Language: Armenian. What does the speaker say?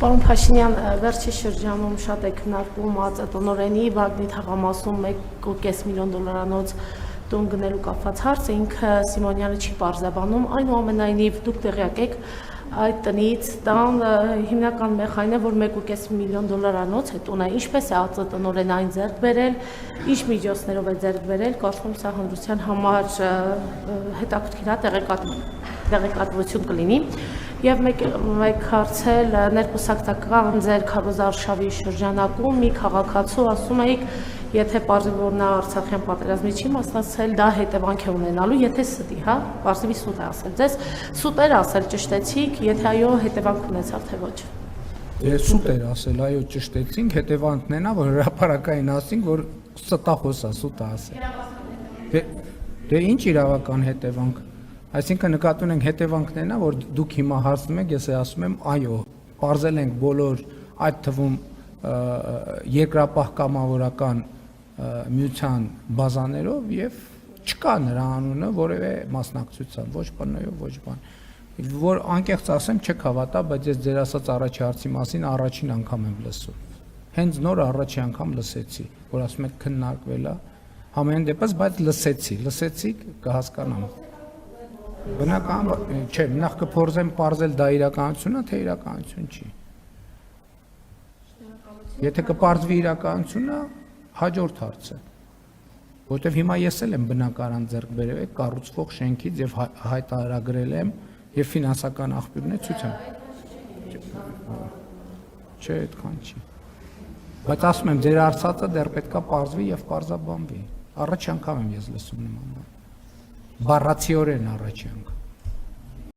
Պարոն Փաշինյան, վերջի շրջանում շատ է քննարկվում տնօրենի Վագնի թաղամասում $1.5 միլիոն տուն գնելու կապված հարցը, ինքը Սիմոնյանը չի պարզաբանում, այնուամենայնիվ դուք տեղյակ եք այդ տնից տան հիմնական մեխանն է, որ $1.5 միլիոն է տունը, ինչպես է ԱԾ տնօրենը այն ձեռք բերել, ինչ միջոցներով է ձեռք բերել, կարծում եմ սա հանրության համար հետաքրքիր տեղեկատվություն կլինի։ Եվ մեկ հարցել ներկուսակցական ձեր քարոզարշավի շրջանակում մի քաղաքացու ասում էիք, եթե պարզվի, որ նա Արցախյան պատերազմի չի մասնակցել, դա հետևանք է ունենալու, եթե ստի, հա, պարզվի սուտ է ասել ձեզ, սուտ էր ասել, ճշտեցիք, եթե այո, հետևանք ունեցավ, թե ոչ։ Սուտ էր ասել, այո, ճշտեցինք, հետևանքն է նա, որ հրապարակային ասինք, որ ստախոս է, սուտ է ասել։ Դե ինչ իրավական հետևանք։ Այսինքն նկատի ունենք հետևանքն է նա, որ դուք հիմա հարցնում եք, ես ասում եմ, այո, պարզել ենք բոլոր այդ թվում երկրապահ կամավորական միության բազաներով եւ չկա նրա անունը որևէ մասնակցության, ոչ ՊՆ-ով, ոչ բան։ Որ անկեղծ ասեմ, չեք հավատա, բայց ես ձեր ասած առաջի հարցի մասին առաջին անգամ եմ լսում։ Հենց նոր առաջի անգամ լսեցի, որ ասում եք քննարկվել է, համենայն դեպս, բայց լսեցի, կհասկանամ։ Բնական չէ, նախ կփորձեմ պարզել դա իրականություն է, թե իրականություն չի։ Եթե կպարզվի իրականությունը, հաջորդ հարցը։ Որտեվ հիմա ես էլ եմ բնակարան ձեռք բերել կառուցվող շենքից եւ հայտարարագրել եմ եւ ֆինանսական աղբյուրներ ցույց եմ։ Չէ, այդքան չի։ Բայց ասում եմ, ձեր արծածը դեռ պետքա պարզվի եւ պարզաբանվի։ Առաջ անգամ եմ ես լսում նման բան։ Բառացիորեն առաջի անգամ։